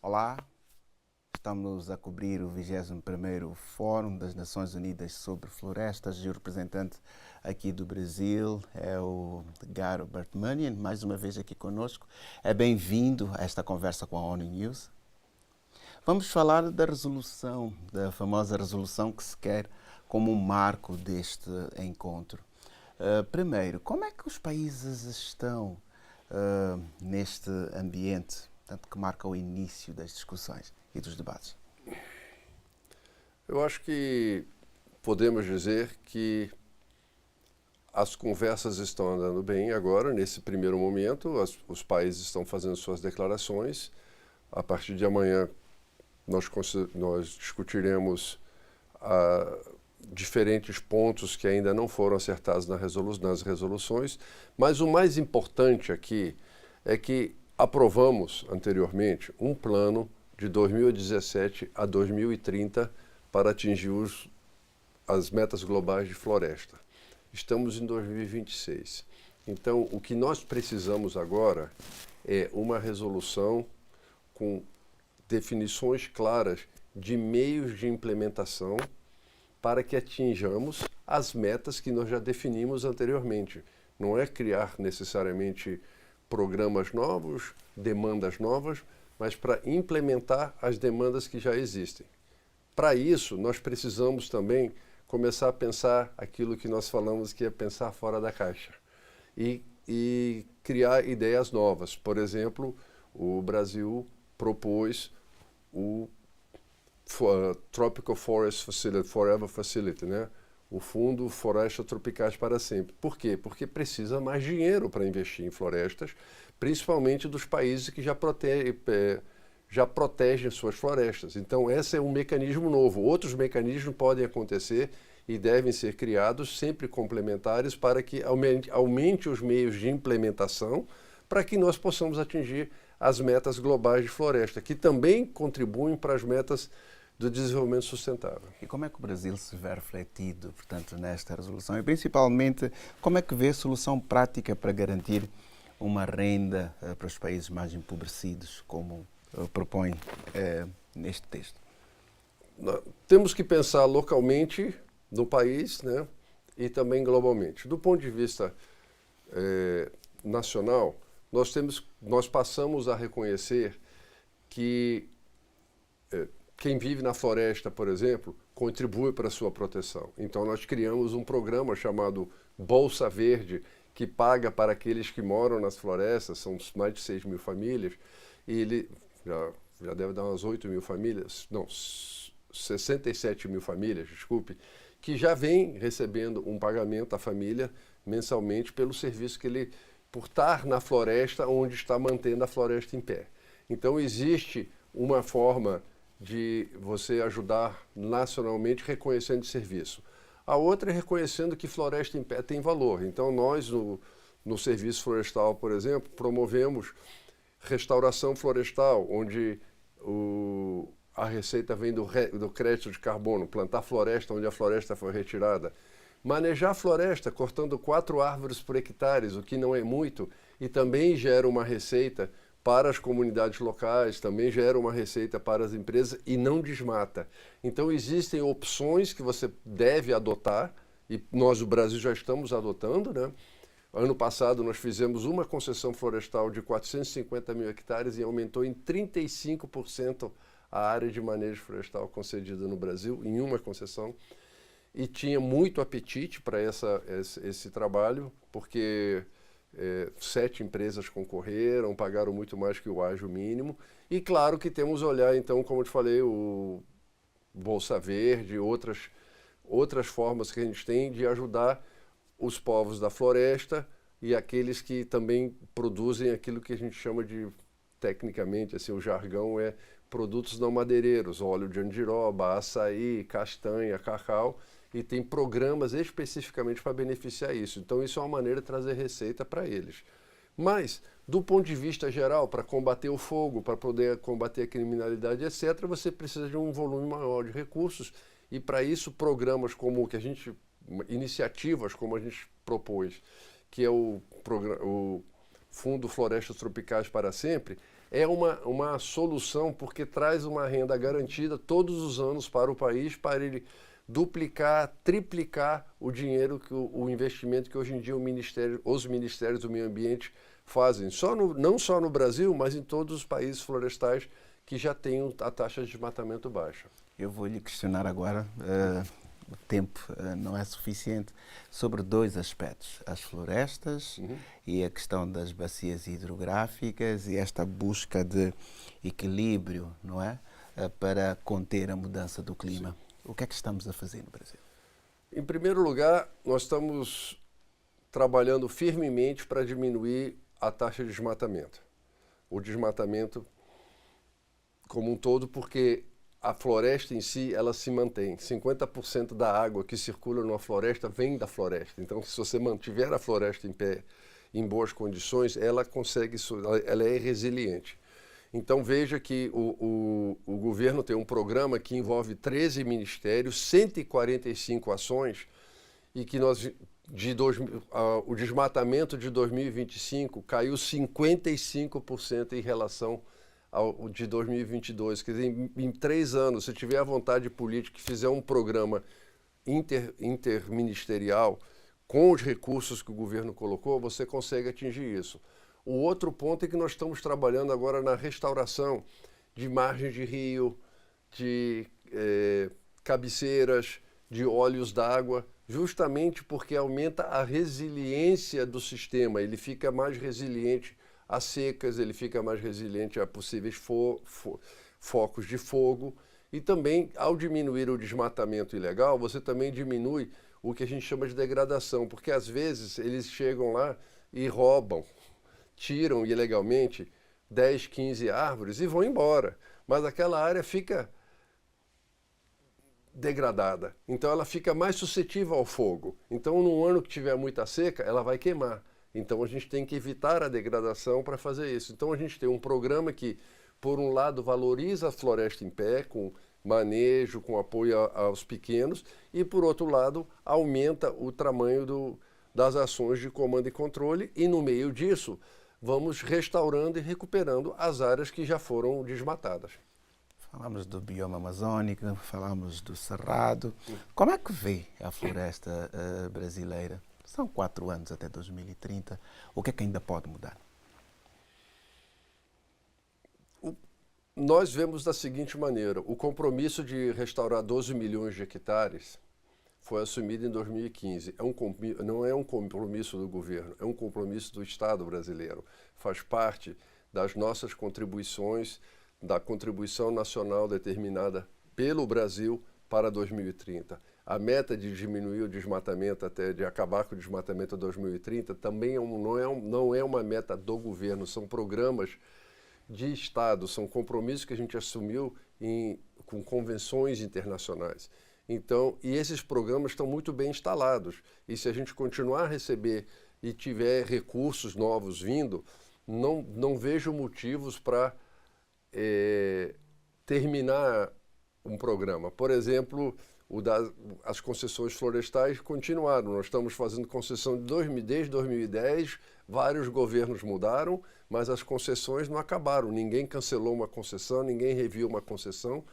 Olá, estamos a cobrir o 21º Fórum das Nações Unidas sobre Florestas e o representante aqui do Brasil é o Garo Bartmanian, mais uma vez aqui conosco. É bem-vindo a esta conversa com a ONU News. Vamos falar da resolução, da famosa resolução que se quer como um marco deste encontro. Primeiro, como é que os países estão neste ambiente, tanto que marca o início das discussões e dos debates? Eu acho que podemos dizer que as conversas estão andando bem agora, nesse primeiro momento. Os países estão fazendo suas declarações. A partir de amanhã, nós discutiremos diferentes pontos que ainda não foram acertados nas resoluções, mas o mais importante aqui é que aprovamos anteriormente um plano de 2017 a 2030 para atingir as metas globais de floresta. Estamos em 2026. Então, o que nós precisamos agora é uma resolução com definições claras de meios de implementação para que atinjamos as metas que nós já definimos anteriormente. Não é criar necessariamente programas novos, demandas novas, mas para implementar as demandas que já existem. Para isso, nós precisamos também começar a pensar aquilo que nós falamos que é pensar fora da caixa e criar ideias novas. Por exemplo, o Brasil propôs o Tropical Forest Facility, Forever Facility, né? O Fundo Florestas Tropicais para Sempre. Por quê? Porque precisa mais dinheiro para investir em florestas, principalmente dos países que já protegem suas florestas. Então, esse é um mecanismo novo. Outros mecanismos podem acontecer e devem ser criados, sempre complementares, para que aumente os meios de implementação, para que nós possamos atingir as metas globais de floresta, que também contribuem para as metas do desenvolvimento sustentável. E como é que o Brasil se vê refletido, portanto, nesta resolução? E, principalmente, como é que vê a solução prática para garantir uma renda para os países mais empobrecidos, como propõe neste texto? Temos que pensar localmente no país, né, e também globalmente. Do ponto de vista nacional, nós passamos a reconhecer que quem vive na floresta, por exemplo, contribui para a sua proteção. Então, nós criamos um programa chamado Bolsa Verde, que paga para aqueles que moram nas florestas, são mais de 6 mil famílias, e ele já deve dar umas 8 mil famílias, não, 67 mil famílias, desculpe, que já vem recebendo um pagamento à família mensalmente pelo serviço que ele, por estar na floresta, onde está mantendo a floresta em pé. Então, existe uma forma de você ajudar nacionalmente reconhecendo o serviço. A outra é reconhecendo que floresta em pé tem valor. Então, nós, no Serviço Florestal, por exemplo, promovemos restauração florestal, onde a receita vem do crédito de carbono, plantar floresta onde a floresta foi retirada. Manejar a floresta, cortando 4 árvores por hectare, o que não é muito, e também gera uma receita para as comunidades locais, também gera uma receita para as empresas e não desmata. Então, existem opções que você deve adotar, e nós, o Brasil, já estamos adotando, né? Ano passado, nós fizemos uma concessão florestal de 450 mil hectares e aumentou em 35% a área de manejo florestal concedida no Brasil, em uma concessão. E tinha muito apetite para esse trabalho, porque 7 empresas concorreram, pagaram muito mais que o ágio mínimo. E claro que temos olhar, então, como eu te falei, o Bolsa Verde, outras formas que a gente tem de ajudar os povos da floresta e aqueles que também produzem aquilo que a gente chama de, tecnicamente, assim, o jargão é produtos não madeireiros, óleo de andiroba, açaí, castanha, cacau, e tem programas especificamente para beneficiar isso. Então, isso é uma maneira de trazer receita para eles. Mas, do ponto de vista geral, para combater o fogo, para poder combater a criminalidade, etc., você precisa de um volume maior de recursos, e para isso, programas como o que a gente, iniciativas como a gente propôs, que é o Fundo Florestas Tropicais para Sempre, é uma solução porque traz uma renda garantida todos os anos para o país, para ele duplicar, triplicar o dinheiro, o investimento que hoje em dia os ministérios do meio ambiente fazem, não só no Brasil, mas em todos os países florestais que já têm a taxa de desmatamento baixa. Eu vou lhe questionar agora, o tempo não é suficiente, sobre dois aspectos, as florestas e a questão das bacias hidrográficas e esta busca de equilíbrio, não é? Para conter a mudança do clima. Sim. O que é que estamos a fazer no Brasil? Em primeiro lugar, nós estamos trabalhando firmemente para diminuir a taxa de desmatamento. O desmatamento como um todo, porque a floresta em si, ela se mantém. 50% da água que circula numa floresta vem da floresta. Então, se você mantiver a floresta em pé, em boas condições, ela é resiliente. Então, veja que o governo tem um programa que envolve 13 ministérios, 145 ações, e que o desmatamento de 2025 caiu 55% em relação ao de 2022. Quer dizer, em 3 anos, se tiver a vontade política e fizer um programa interministerial com os recursos que o governo colocou, você consegue atingir isso. O outro ponto é que nós estamos trabalhando agora na restauração de margens de rio, de cabeceiras, de olhos d'água, justamente porque aumenta a resiliência do sistema. Ele fica mais resiliente a secas, ele fica mais resiliente a possíveis focos de fogo. E também, ao diminuir o desmatamento ilegal, você também diminui o que a gente chama de degradação, porque às vezes eles chegam lá e roubam, tiram ilegalmente 10, 15 árvores e vão embora. Mas aquela área fica degradada, então ela fica mais suscetível ao fogo. Então, num ano que tiver muita seca, ela vai queimar. Então, a gente tem que evitar a degradação para fazer isso. Então, a gente tem um programa que, por um lado, valoriza a floresta em pé, com manejo, com apoio aos pequenos, e, por outro lado, aumenta o tamanho das ações de comando e controle, e, no meio disso, vamos restaurando e recuperando as áreas que já foram desmatadas. Falamos do bioma amazônico, falamos do cerrado. Como é que vê a floresta brasileira? São 4 anos até 2030. O que é que ainda pode mudar? Nós vemos da seguinte maneira: o compromisso de restaurar 12 milhões de hectares foi assumido em 2015. Não é um compromisso do governo, é um compromisso do Estado brasileiro. Faz parte das nossas contribuições, da contribuição nacional determinada pelo Brasil para 2030. A meta de diminuir o desmatamento, de acabar com o desmatamento em 2030, também não é uma meta do governo, são programas de Estado, são compromissos que a gente assumiu com convenções internacionais. Então, e esses programas estão muito bem instalados. E se a gente continuar a receber e tiver recursos novos vindo, não vejo motivos para terminar um programa. Por exemplo, as concessões florestais continuaram. Nós estamos fazendo concessão desde 2010, vários governos mudaram, mas as concessões não acabaram. Ninguém cancelou uma concessão, ninguém reviu uma concessão.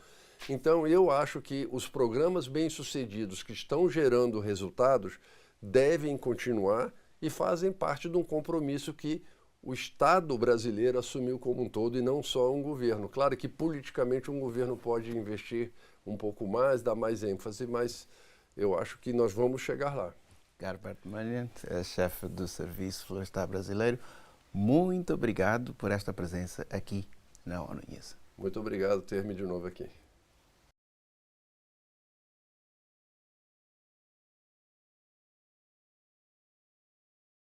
Então, eu acho que os programas bem-sucedidos que estão gerando resultados devem continuar e fazem parte de um compromisso que o Estado brasileiro assumiu como um todo e não só um governo. Claro que politicamente um governo pode investir um pouco mais, dar mais ênfase, mas eu acho que nós vamos chegar lá. Garo Bartmann, chefe do Serviço Florestal Brasileiro, muito obrigado por esta presença aqui na ONU News. Muito obrigado por ter-me de novo aqui.